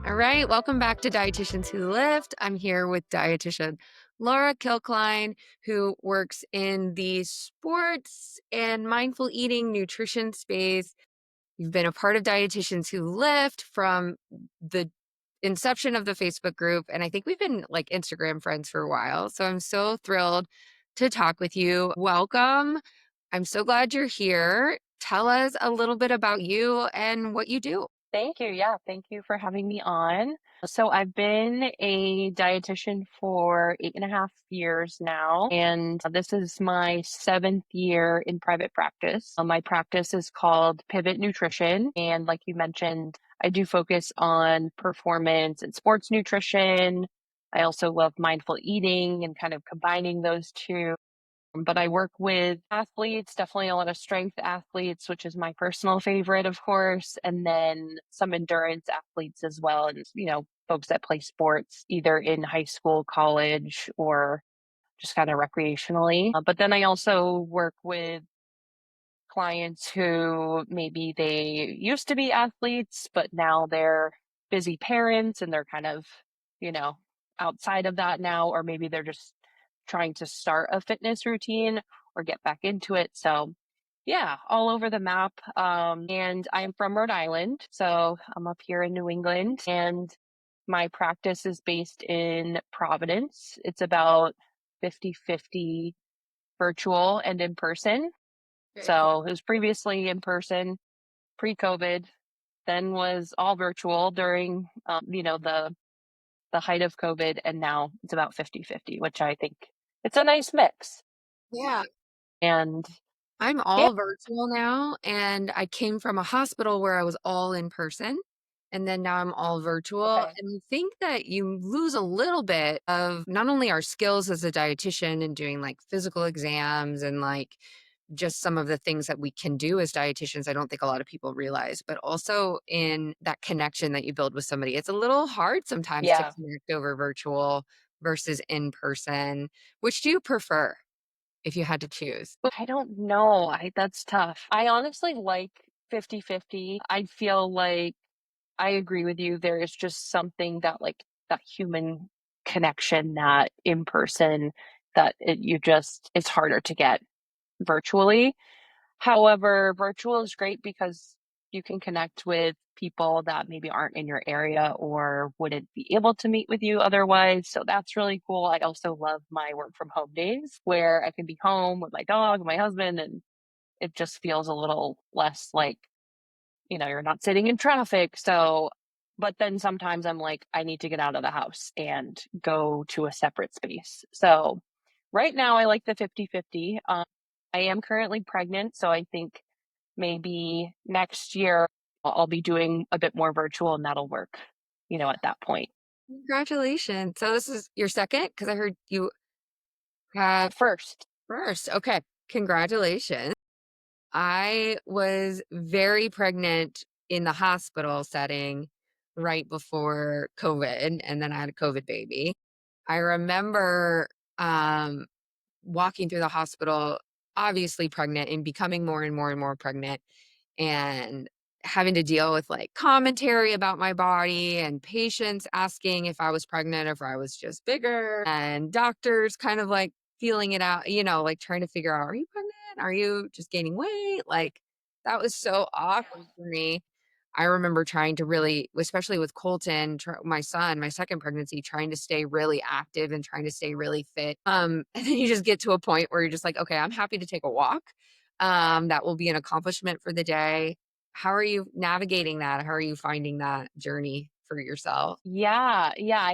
All right, welcome back to Dietitians Who Lift. I'm here with dietitian Laura Kilkline, who works in the sports and mindful eating nutrition space. You've been a part of Dietitians Who Lift from the inception of the Facebook group, and I think we've been like Instagram friends for a while. So I'm so thrilled to talk with you. Welcome. I'm so glad you're here. Tell us a little bit about you and what you do. Thank you. Yeah, thank you for having me on. So I've been a dietitian for 8.5 years now, and this is my 7th year in private practice. My practice is called Pivot Nutrition, and like you mentioned, I do focus on performance and sports nutrition. I also love mindful eating and kind of combining those two. But I work with athletes, definitely a lot of strength athletes, which is my personal favorite, of course, and then some endurance athletes as well. And, folks that play sports either in high school, college, or just kind of recreationally. But then I also work with clients who maybe they used to be athletes, but now they're busy parents and they're kind of, you know, outside of that now, or maybe they're just trying to start a fitness routine or get back into it. So, yeah, all over the map. And I'm from Rhode Island. So I'm up here in New England, and my practice is based in Providence. It's about 50-50 virtual and in person. Very cool. So it was previously in person, pre-COVID, then was all virtual during, the height of COVID, and now it's about 50-50, which I think it's a nice mix. Yeah. And I'm yeah, all virtual now, and I came from a hospital where I was all in person, and then now I'm all virtual, okay. and I think that you lose a little bit of not only our skills as a dietitian and doing, like, physical exams and, like, just some of the things that we can do as dietitians, I don't think a lot of people realize, but also in that connection that you build with somebody. It's a little hard sometimes to Yeah. connect over virtual versus in person. Which do you prefer if you had to choose? But I don't know. That's tough. I honestly like 50-50. I feel like I agree with you. There is just something that like that human connection that in person that it's harder to get virtually. However, virtual is great because you can connect with people that maybe aren't in your area or wouldn't be able to meet with you otherwise. So that's really cool. I also love my work from home days where I can be home with my dog, my husband, and it just feels a little less like, you're not sitting in traffic. So, but then sometimes I'm like, I need to get out of the house and go to a separate space. So right now I like the 50-50. I am currently pregnant, so I think maybe next year I'll be doing a bit more virtual and that'll work, at that point. Congratulations. So this is your second? Because I heard you have First. first. Okay. Congratulations. I was very pregnant in the hospital setting right before COVID, and then I had a COVID baby. I remember um, walking through the hospital, obviously pregnant and becoming more and more and more pregnant, and having to deal with like commentary about my body and patients asking if I was pregnant or if I was just bigger, and doctors kind of like feeling it out, like trying to figure out, are you pregnant? Are you just gaining weight? Like that was so awkward for me. I remember trying to really, especially with Colton, my son, my second pregnancy, trying to stay really active and trying to stay really fit. And then you just get to a point where you're just like, okay, I'm happy to take a walk. That will be an accomplishment for the day. How are you navigating that? How are you finding that journey for yourself? Yeah, yeah,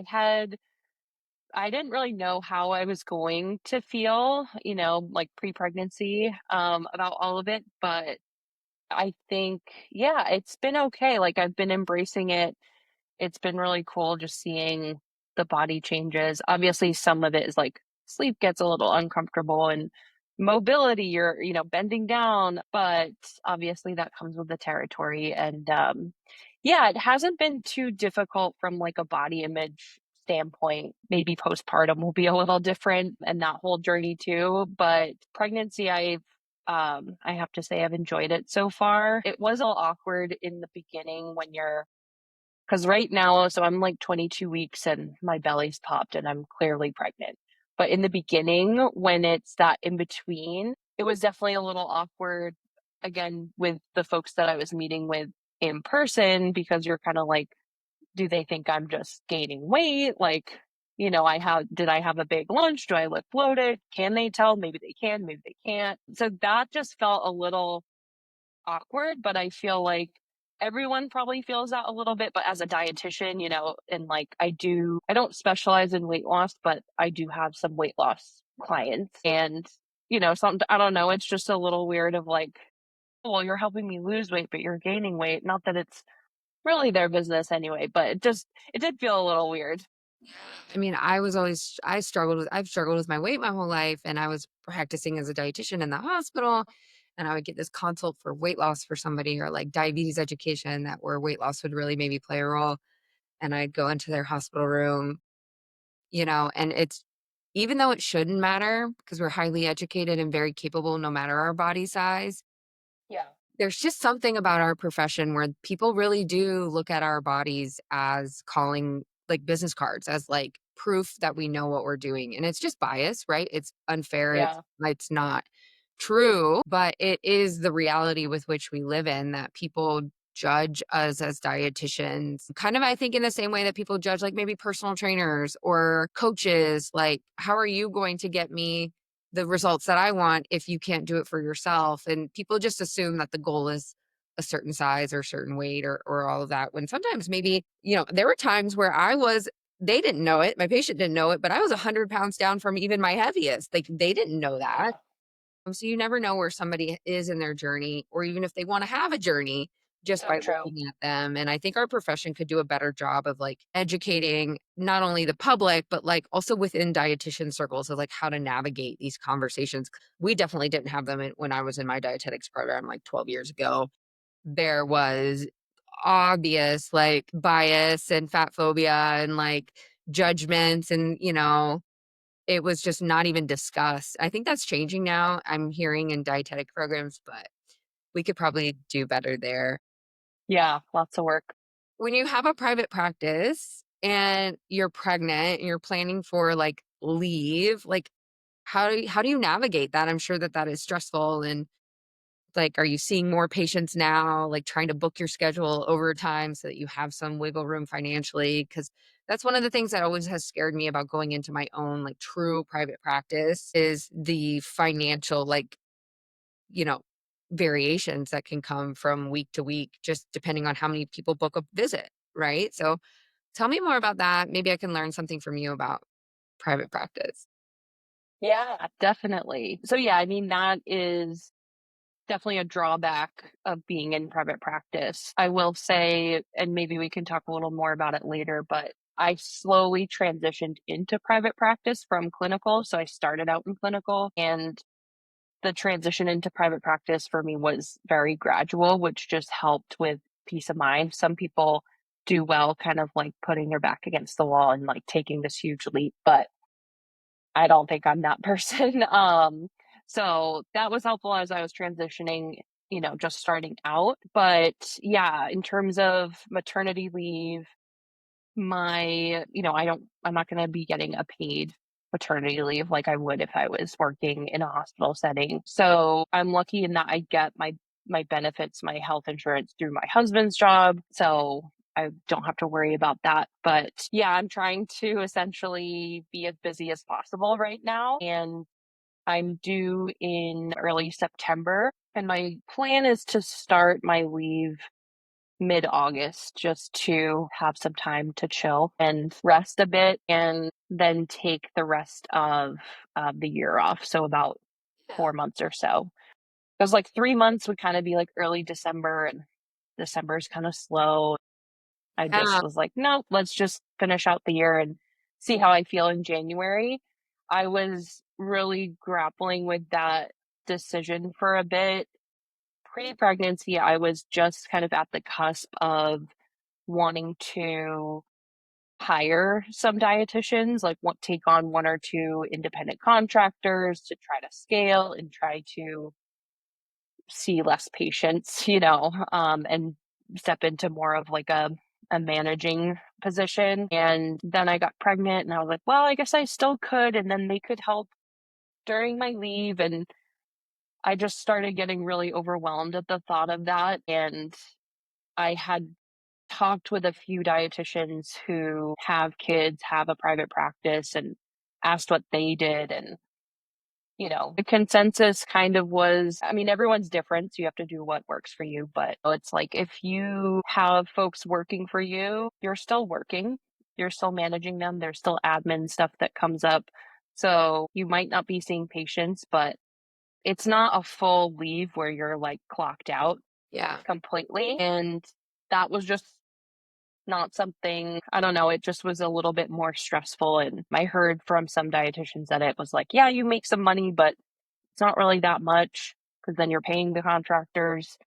I didn't really know how I was going to feel, like pre-pregnancy, about all of it, but I think, yeah, it's been okay. Like I've been embracing it. It's been really cool just seeing the body changes. Obviously, some of it is like sleep gets a little uncomfortable and mobility, you're, bending down, but obviously that comes with the territory. And yeah, it hasn't been too difficult from like a body image standpoint. Maybe postpartum will be a little different and that whole journey too. But pregnancy, I have to say I've enjoyed it so far. It was a little awkward in the beginning when you're Because right now, so I'm like 22 weeks and my belly's popped and I'm clearly pregnant. But in the beginning, when it's that in between, it was definitely a little awkward, again, with the folks that I was meeting with in person, because you're kind of like, do they think I'm just gaining weight? Like, did I have a big lunch? Do I look bloated? Can they tell? Maybe they can, maybe they can't. So that just felt a little awkward, but I feel like everyone probably feels that a little bit. But as a dietitian, and like I don't specialize in weight loss, but I do have some weight loss clients. And, some, I don't know, it's just a little weird of like, well, you're helping me lose weight, but you're gaining weight. Not that it's really their business anyway, but it did feel a little weird. I mean, I've struggled with my weight my whole life, and I was practicing as a dietitian in the hospital, and I would get this consult for weight loss for somebody or like diabetes education that where weight loss would really maybe play a role. And I'd go into their hospital room, and it's even though it shouldn't matter because we're highly educated and very capable no matter our body size, Yeah. there's just something about our profession where people really do look at our bodies as calling like business cards, as like proof that we know what we're doing. And it's just bias, right? It's unfair. It's Yeah. it's not true, but it is the reality with which we live in that people judge us as dietitians. Kind of, I think, in the same way that people judge like maybe personal trainers or coaches. Like, how are you going to get me the results that I want if you can't do it for yourself? And people just assume that the goal is a certain size or certain weight or all of that. When sometimes maybe, there were times where they didn't know it. My patient didn't know it, but I was 100 pounds down from even my heaviest. Like they didn't know that. Yeah. So you never know where somebody is in their journey or even if they want to have a journey just So by true. looking at them. And I think our profession could do a better job of like educating not only the public, but like also within dietitian circles of like how to navigate these conversations. We definitely didn't have them when I was in my dietetics program like 12 years ago. There was obvious like bias and fat phobia and like judgments and, it was just not even discussed. I think that's changing now. I'm hearing in dietetic programs, but we could probably do better there. Yeah. Lots of work. When you have a private practice and you're pregnant and you're planning for like leave, like how do you navigate that? I'm sure that that is stressful and like, are you seeing more patients now, like trying to book your schedule over time so that you have some wiggle room financially? Because that's one of the things that always has scared me about going into my own like true private practice is the financial, like, you know, variations that can come from week to week, just depending on how many people book a visit. Right. So tell me more about that. Maybe I can learn something from you about private practice. Yeah, definitely. So yeah, I mean, that is definitely a drawback of being in private practice. I will say, and maybe we can talk a little more about it later, but I slowly transitioned into private practice from clinical. So I started out in clinical, and the transition into private practice for me was very gradual, which just helped with peace of mind. Some people do well kind of like putting their back against the wall and like taking this huge leap, but I don't think I'm that person. So that was helpful as I was transitioning, just starting out. But yeah, in terms of maternity leave, I'm not going to be getting a paid maternity leave like I would if I was working in a hospital setting. So I'm lucky in that I get my benefits, my health insurance through my husband's job. So I don't have to worry about that. But yeah, I'm trying to essentially be as busy as possible right now. And I'm due in early September. And my plan is to start my leave mid-August just to have some time to chill and rest a bit and then take the rest of the year off. So about 4 months or so. Because like 3 months would kind of be like early December, and December is kind of slow. I just Yeah. was like, no, let's just finish out the year and see how I feel in January. I was really grappling with that decision for a bit. Pre-pregnancy, I was just kind of at the cusp of wanting to hire some dietitians, like what take on one or two independent contractors to try to scale and try to see less patients, and step into more of like a a managing position. And then I got pregnant and I was like, well, I guess I still could. And then they could help during my leave. And I just started getting really overwhelmed at the thought of that. And I had talked with a few dietitians who have kids, have a private practice, and asked what they did. And the consensus kind of was, I mean, everyone's different, so you have to do what works for you. But it's like if you have folks working for you, you're still working, you're still managing them, there's still admin stuff that comes up. So you might not be seeing patients, but it's not a full leave where you're like clocked out Yeah. completely. And that was just not something, I don't know, it just was a little bit more stressful. And I heard from some dietitians that it was like, yeah, you make some money, but it's not really that much because then you're paying the contractors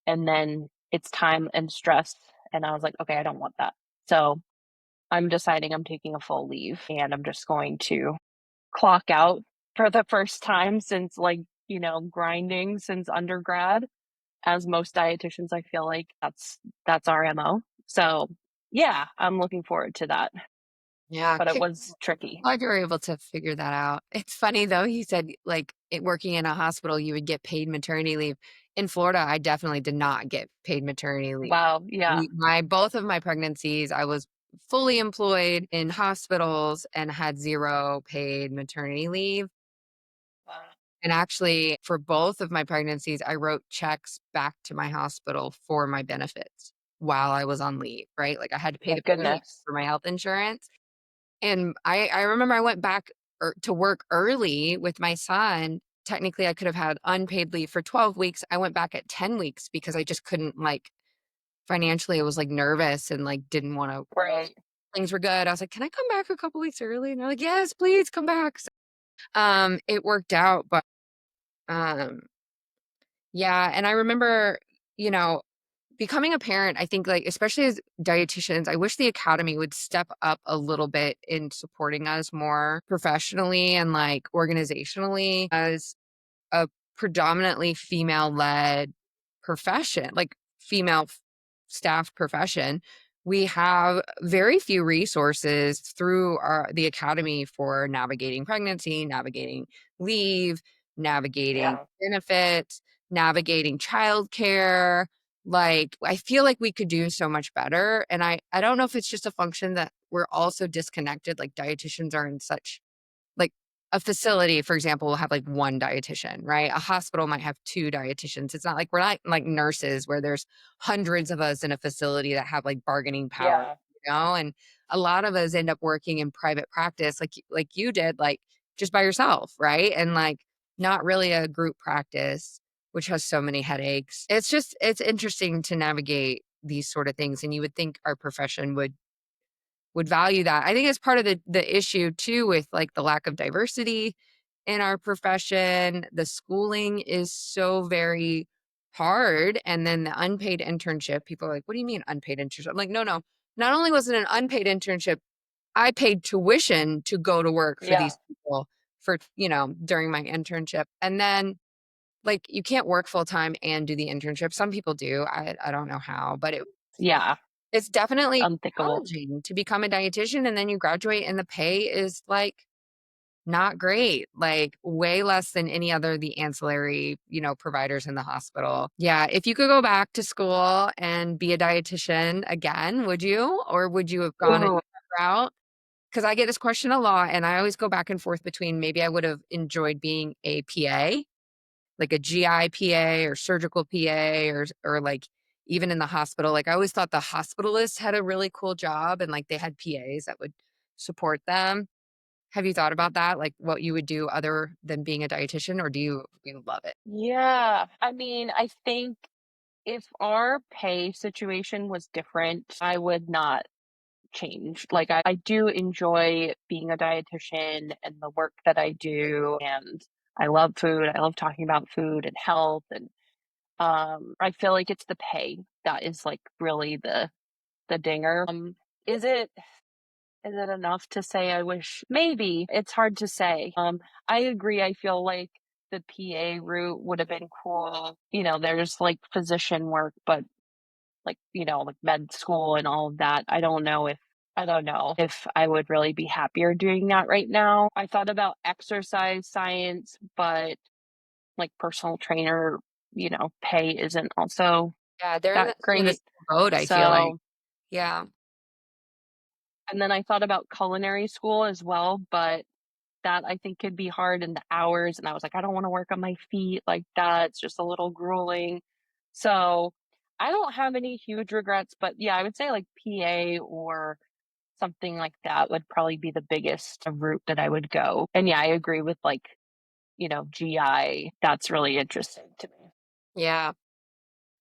and then it's time and stress. And I was like, okay, I don't want that. So I'm deciding I'm taking a full leave and I'm just going to clock out for the first time since grinding since undergrad. As most dietitians, I feel like that's our MO. So yeah, I'm looking forward to that. Yeah. But it was tricky. Glad you were able to figure that out. It's funny though, he said like working in a hospital, you would get paid maternity leave. In Florida, I definitely did not get paid maternity leave. Wow, yeah. My both of my pregnancies, I was fully employed in hospitals and had zero paid maternity leave. Wow. And actually, for both of my pregnancies, I wrote checks back to my hospital for my benefits while I was on leave, right? Like I had to pay the Thank premium goodness. for my health insurance. And I remember I went back to work early with my son. Technically, I could have had unpaid leave for 12 weeks. I went back at 10 weeks because I just couldn't, like, financially, I was like nervous and like didn't want to. Right. Things were good. I was like, can I come back a couple weeks early? And they're like, yes, please come back. So, it worked out, but um, yeah. And I remember, you know, becoming a parent, I think, like, especially as dietitians, I wish the academy would step up a little bit in supporting us more professionally and like organizationally as a predominantly female-led profession, like female staff profession. We have very few resources through the academy for navigating pregnancy, navigating leave, navigating Yeah. benefits, navigating childcare. Like, I feel like we could do so much better. And I don't know if it's just a function that we're also disconnected. Like dietitians are in such, like, a facility, for example, will have like one dietitian, right? A hospital might have two dietitians. It's not like we're not like nurses where there's hundreds of us in a facility that have like bargaining power, Yeah. And a lot of us end up working in private practice, like you did, like just by yourself, right? And like not really a group practice, which has so many headaches. It's interesting to navigate these sort of things, and you would think our profession would value that. I think it's part of the issue too with like the lack of diversity in our profession. The schooling is so very hard. And then the unpaid internship, people are like, what do you mean unpaid internship? I'm like, no, no. Not only was it an unpaid internship, I paid tuition to go to work for Yeah. these people for, during my internship. And then like you can't work full time and do the internship. Some people do. I don't know how, but Yeah. it's definitely Unthinkable. challenging to become a dietitian, and then you graduate and the pay is, like, not great, like, way less than any other the ancillary, providers in the hospital. Yeah, if you could go back to school and be a dietitian again, would you? Or would you have gone a Ooh, different route? Because I get this question a lot, and I always go back and forth between maybe I would have enjoyed being a PA, like a GI PA or surgical PA or like even in the hospital. Like I always thought the hospitalists had a really cool job and like they had PAs that would support them. Have you thought about that? Like what you would do other than being a dietitian, or do you love it? yeah. I mean, I think if our pay situation was different, I would not change. Like, I do enjoy being a dietitian and the work that I do, and I love food. I love talking about food and health, and I feel like it's the pay that is like really the dinger. Is it is it enough to say I wish? Maybe. It's hard to say. I agree. I feel like the PA route would have been cool. There's like physician work, but like, like med school and all of that. I don't know if I would really be happier doing that right now. I thought about exercise science, but like personal trainer, pay isn't also Yeah, they're in that the kind of the great. same boat, I feel like. So, Yeah. and then I thought about culinary school as well, but that I think could be hard in the hours. And I was like, I don't want to work on my feet like that. It's just a little grueling. So I don't have any huge regrets, but yeah, I would say like PA or something like that would probably be the biggest route that I would go. And yeah, I agree with like, GI. That's really interesting to me. Yeah.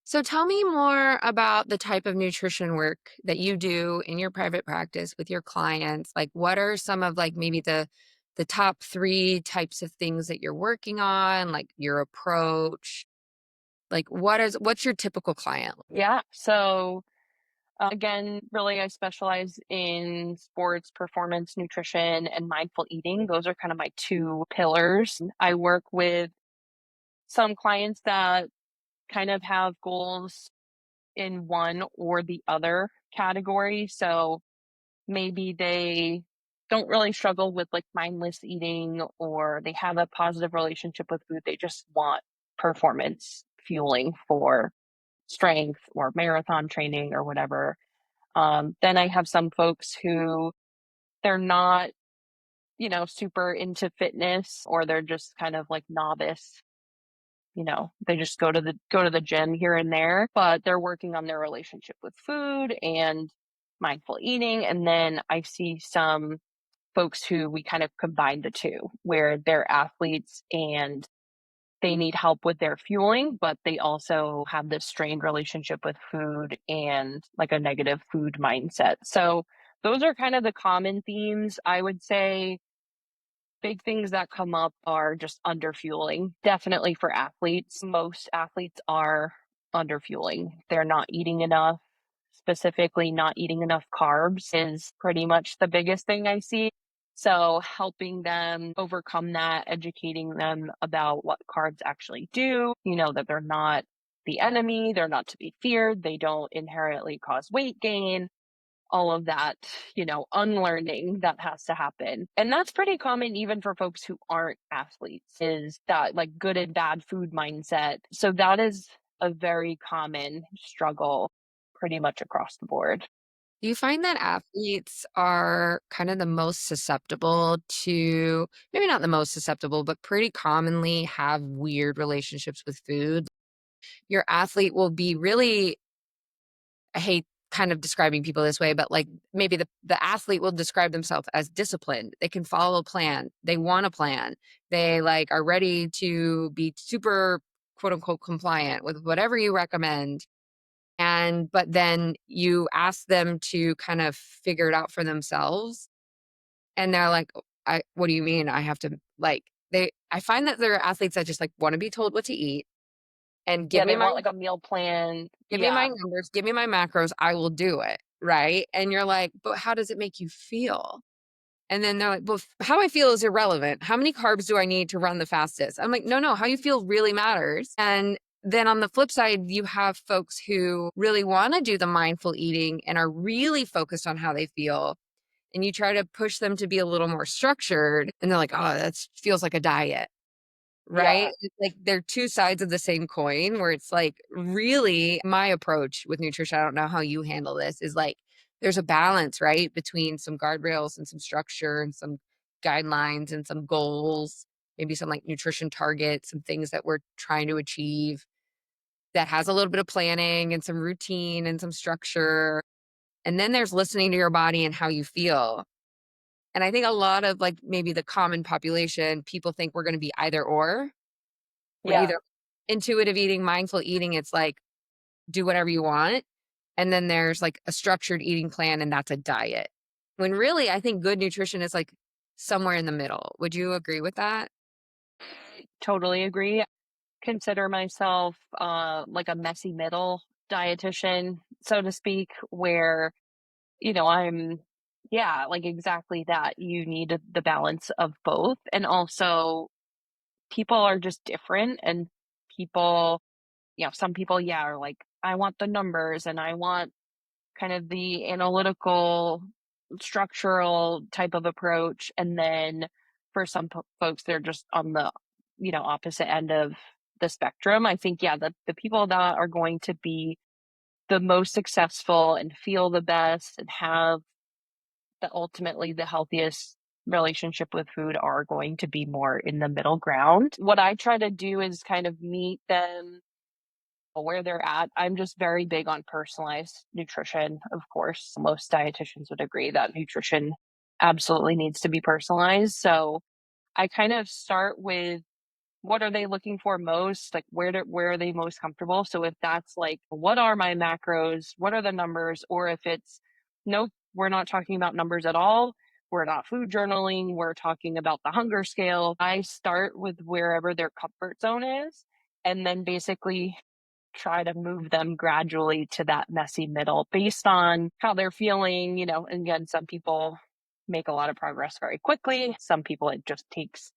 So tell me more about the type of nutrition work that you do in your private practice with your clients. Like what are some of like maybe the top 3 types of things that you're working on, like your approach? Like what's your typical client? Yeah. So again, really, I specialize in sports, performance, nutrition, and mindful eating. Those are kind of my two pillars. I work with some clients that kind of have goals in one or the other category. So maybe they don't really struggle with like mindless eating or they have a positive relationship with food. They just want performance fueling for strength or marathon training or whatever. Then I have some folks who they're not, super into fitness or they're just kind of like novice. They just go to the gym here and there, but they're working on their relationship with food and mindful eating. And then I see some folks who we kind of combine the two, where they're athletes and they need help with their fueling, but they also have this strained relationship with food and like a negative food mindset. So those are kind of the common themes. I would say big things that come up are just underfueling. Definitely for athletes. Most athletes are underfueling. They're not eating enough. Specifically, not eating enough carbs is pretty much the biggest thing I see. So, helping them overcome that, educating them about what carbs actually do, that they're not the enemy, they're not to be feared, they don't inherently cause weight gain, all of that, unlearning that has to happen. And that's pretty common even for folks who aren't athletes, is that like good and bad food mindset. So that is a very common struggle pretty much across the board. Do you find that athletes are kind of the most susceptible to maybe not the most susceptible, but pretty commonly have weird relationships with food? Your athlete will be really I hate kind of describing people this way, but like maybe the athlete will describe themselves as disciplined. They can follow a plan. They want a plan. They like are ready to be super quote unquote compliant with whatever you recommend. And but then you ask them to kind of figure it out for themselves. And they're like, I what do you mean I have to like they I find that there are athletes that just like want to be told what to eat and Yeah, they want like a meal plan. give me Yeah. my numbers, give me my macros, I will do it, right? And you're like, "But how does it make you feel?" And then they're like, "Well, how I feel is irrelevant. How many carbs do I need to run the fastest?" I'm like, "No, no, how you feel really matters." And then on the flip side, you have folks who really wanna do the mindful eating and are really focused on how they feel, and you try to push them to be a little more structured, and they're like, "Oh, that feels like a diet." Right? Yeah. It's like they're 2 sides of the same coin where it's like really my approach with nutrition, I don't know how you handle this, is like there's a balance, right, between some guardrails and some structure and some guidelines and some goals, maybe some like nutrition targets, some things that we're trying to achieve that has a little bit of planning and some routine and some structure. And then there's listening to your body and how you feel. And I think a lot of like maybe the common population, people think we're gonna be either or. We're Yeah. either intuitive eating, mindful eating, it's like, do whatever you want, and then there's, like, a structured eating plan, and that's a diet. When really, I think good nutrition is, like, somewhere in the middle. Would you agree with that? Totally agree. Consider myself like a messy middle dietitian, so to speak, where I'm yeah, like exactly that. You need the balance of both. And also, people are just different and people some people, yeah, are like, I want the numbers and I want kind of the analytical, structural type of approach. And then for some folks, they're just on the, opposite end of the spectrum. I think, yeah, the people that are going to be the most successful and feel the best and have ultimately the healthiest relationship with food are going to be more in the middle ground. What I try to do is kind of meet them where they're at. I'm just very big on personalized nutrition. Of course, most dietitians would agree that nutrition absolutely needs to be personalized. So I kind of start with what are they looking for most? Like where are they most comfortable? So if that's like, what are my macros? What are the numbers? Or if it's, nope, we're not talking about numbers at all. We're not food journaling. We're talking about the hunger scale. I start with wherever their comfort zone is and then basically try to move them gradually to that messy middle based on how they're feeling, and again, some people make a lot of progress very quickly. Some people it just takes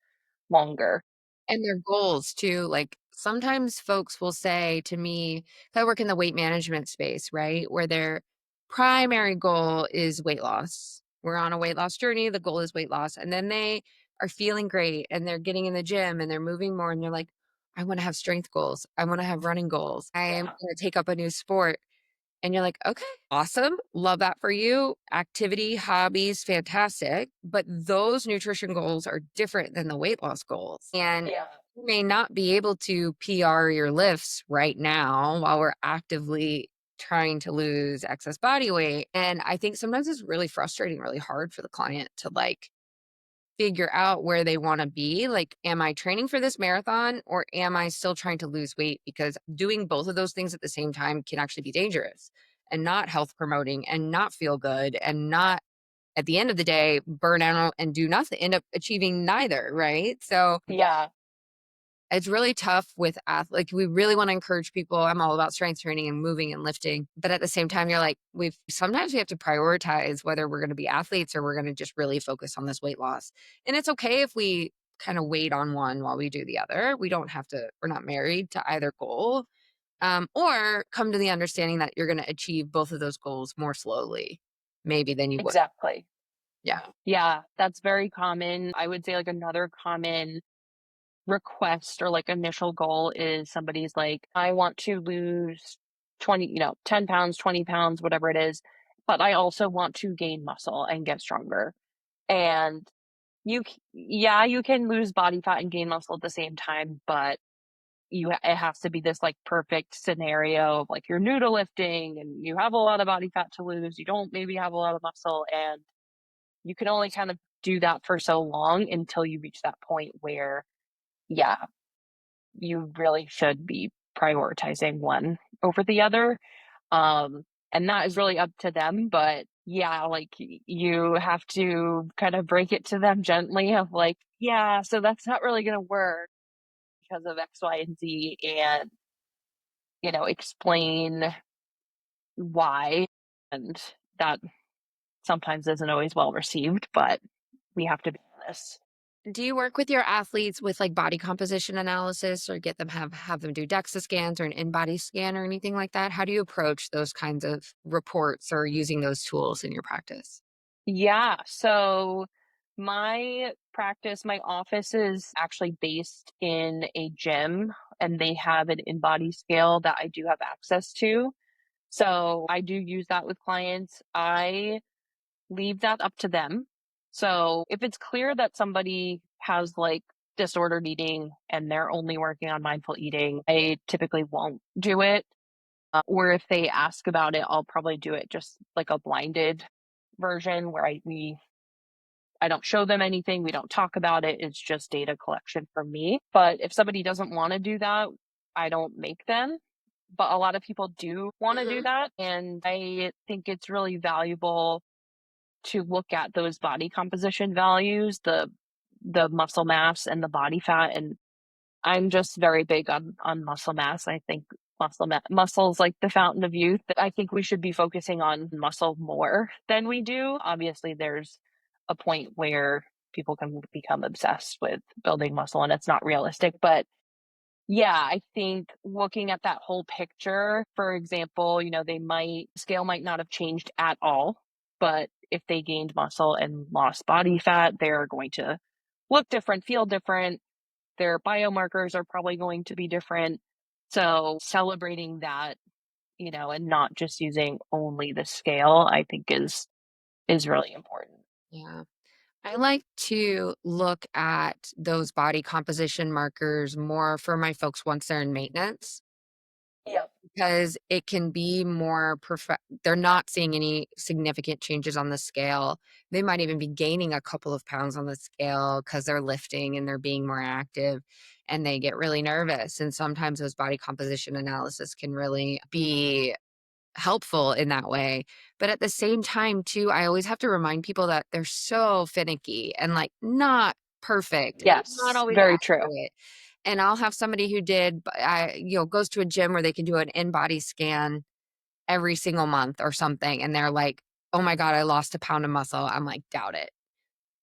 longer. And their goals too, like, sometimes folks will say to me 'cause I work in the weight management space, right? Where their primary goal is weight loss. We're on a weight loss journey, the goal is weight loss, and then they are feeling great, and they're getting in the gym, and they're moving more, and they're like, "I wanna have strength goals. I wanna have running goals. I am Yeah. gonna take up a new sport." And you're like, "Okay, awesome. Love that for you. Activity, hobbies, fantastic." But those nutrition goals are different than the weight loss goals. And Yeah. you may not be able to PR your lifts right now while we're actively trying to lose excess body weight. And I think sometimes it's really frustrating, really hard for the client to like figure out where they wanna be, like, am I training for this marathon or am I still trying to lose weight? Because doing both of those things at the same time can actually be dangerous and not health promoting and not feel good and not, at the end of the day, burn out and do nothing, end up achieving neither, right? So Yeah. it's really tough with like, we really wanna encourage people. I'm all about strength training and moving and lifting, but at the same time, you're like, sometimes we have to prioritize whether we're gonna be athletes or we're gonna just really focus on this weight loss. And it's okay if we kinda wait on one while we do the other. We don't have to we're not married to either goal, or come to the understanding that you're gonna achieve both of those goals more slowly, maybe than you would. Exactly. Yeah. Yeah, that's very common. I would say like another common request or like initial goal is somebody's like, I want to lose 20, 10 pounds, 20 pounds, whatever it is, but I also want to gain muscle and get stronger. And yeah, you can lose body fat and gain muscle at the same time, but it has to be this like perfect scenario of like you're new to lifting and you have a lot of body fat to lose. You don't maybe have a lot of muscle, and you can only kind of do that for so long until you reach that point where, yeah, you really should be prioritizing one over the other. Um, and that is really up to them. But yeah, like you have to kind of break it to them gently of like, yeah, so that's not really going to work because of X, Y, and Z. And, explain why. And that sometimes isn't always well received, but we have to be honest. Do you work with your athletes with like body composition analysis or get them have them do DEXA scans or an in-body scan or anything like that? How do you approach those kinds of reports or using those tools in your practice? Yeah. So my office is actually based in a gym, and they have an in body scale that I do have access to. So I do use that with clients. I leave that up to them. So if it's clear that somebody has like disordered eating and they're only working on mindful eating, I typically won't do it. Or if they ask about it, I'll probably do it just like a blinded version where I don't show them anything, we don't talk about it, it's just data collection for me. But if somebody doesn't wanna do that, I don't make them. But a lot of people do wanna do Mhm. that, and I think it's really valuable to look at those body composition values, the muscle mass and the body fat, and I'm just very big on muscle mass. I think muscle's like the fountain of youth. I think we should be focusing on muscle more than we do. Obviously, there's a point where people can become obsessed with building muscle, and it's not realistic, but Yeah, I think looking at that whole picture, for example, scale might not have changed at all, but if they gained muscle and lost body fat, they're going to look different, feel different. Their biomarkers are probably going to be different. So celebrating that, and not just using only the scale, I think is really important. Yeah. I like to look at those body composition markers more for my folks once they're in maintenance Yep. because it can be more they're not seeing any significant changes on the scale. They might even be gaining a couple of pounds on the scale because they're lifting and they're being more active and they get really nervous. And sometimes those body composition analysis can really be helpful in that way. But at the same time, too, I always have to remind people that they're so finicky and like not perfect and not Yes, always very true. accurate. And I'll have somebody who goes to a gym where they can do an in-body scan every single month or something. And they're like, oh my God, I lost a pound of muscle. I'm like, doubt it.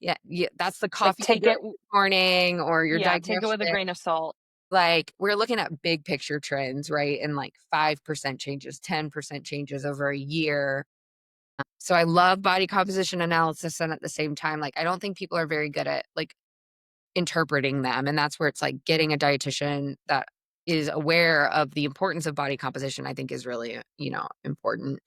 Yeah, yeah, that's the Like coffee you drank this morning or your take it with a digestion. grain of salt. Like, we're looking at big picture trends, right? And like 5% changes, 10% changes over a year. So I love body composition analysis, and at the same time, like, I don't think people are very good at, like, interpreting them, and that's where it's, like, getting a dietitian that is aware of the importance of body composition, I think is really, important.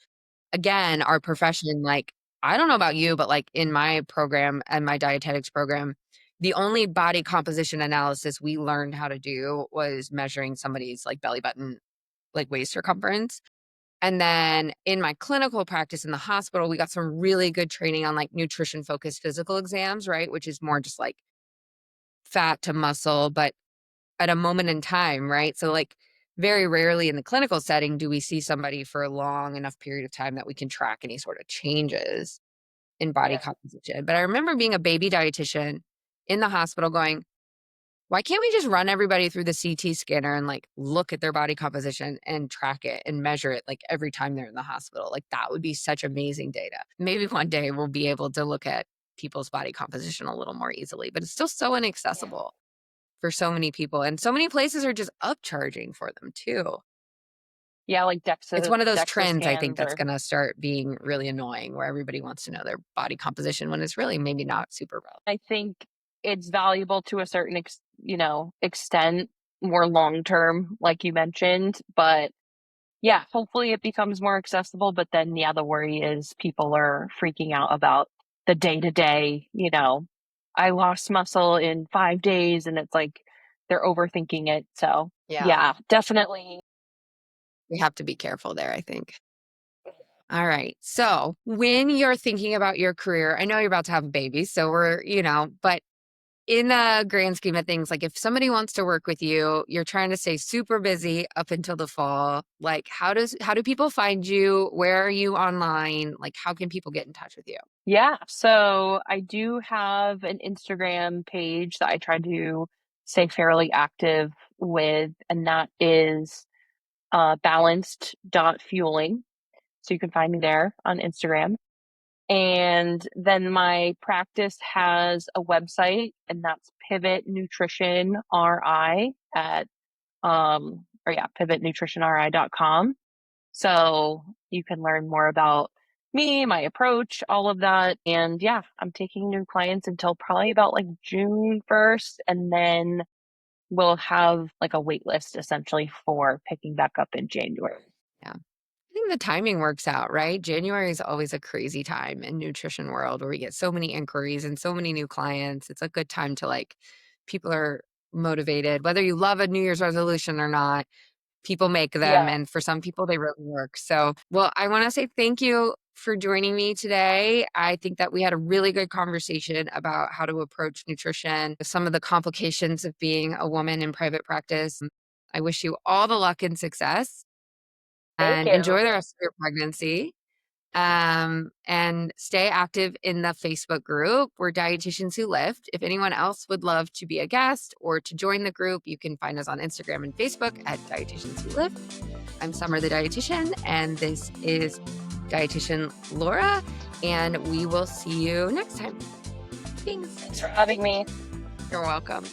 Again, our profession, like, I don't know about you, but, like, in my program and my dietetics program, the only body composition analysis we learned how to do was measuring somebody's, like, belly button, like, waist circumference. And then in my clinical practice in the hospital, we got some really good training on like nutrition focused physical exams, right? Which is more just like fat to muscle, but at a moment in time, right? So, like, very rarely in the clinical setting do we see somebody for a long enough period of time that we can track any sort of changes in body Yeah. composition. But I remember being a baby dietitian in the hospital going, why can't we just run everybody through the CT scanner and, like, look at their body composition and track it and measure it, like, every time they're in the hospital? Like, that would be such amazing data. Maybe one day we'll be able to look at people's body composition a little more easily, but it's still so Yeah. inaccessible for so many people, and so many places are just upcharging for them too. Yeah, like It's one of those DEXA trends I think scans that's or gonna start being really annoying, where everybody wants to know their body composition when it's really maybe not super relevant. I think it's valuable to a certain extent, more long term, like you mentioned. But yeah, hopefully it becomes more accessible. But then, yeah, the worry is people are freaking out about the day to day, I lost muscle in 5 days, and it's like they're overthinking it. So, Yeah, yeah, definitely. we have to be careful there, I think. All right. So when you're thinking about your career, I know you're about to have a baby, so but in the grand scheme of things, like if somebody wants to work with you, you're trying to stay super busy up until the fall. Like how do people find you? Where are you online? Like how can people get in touch with you? Yeah, so I do have an Instagram page that I try to stay fairly active with, and that is balanced.fueling. So you can find me there on Instagram. And then my practice has a website, and that's Pivot Nutrition RI at pivotnutritionri.com. So you can learn more about me, my approach, all of that. And yeah, I'm taking new clients until probably about like June 1st. And then we'll have like a wait list essentially for picking back up in January. Yeah. I think the timing works out, right? January is always a crazy time in nutrition world where we get so many inquiries and so many new clients. It's a good time to like people are motivated, whether you love a New Year's resolution or not. People make them, Yeah. and for some people, they really work. So, well, I wanna say thank you for joining me today. I think that we had a really good conversation about how to approach nutrition, some of the complications of being a woman in private practice. I wish you all the luck and success, Thank and you. enjoy the rest of your pregnancy. And stay active in the Facebook group. We're Dietitians Who Lift. If anyone else would love to be a guest or to join the group, you can find us on Instagram and Facebook at Dietitians Who Lift. I'm Summer the Dietitian, and this is Dietitian Laura, and we will see you next time. Thanks. Thanks for having me. You're welcome.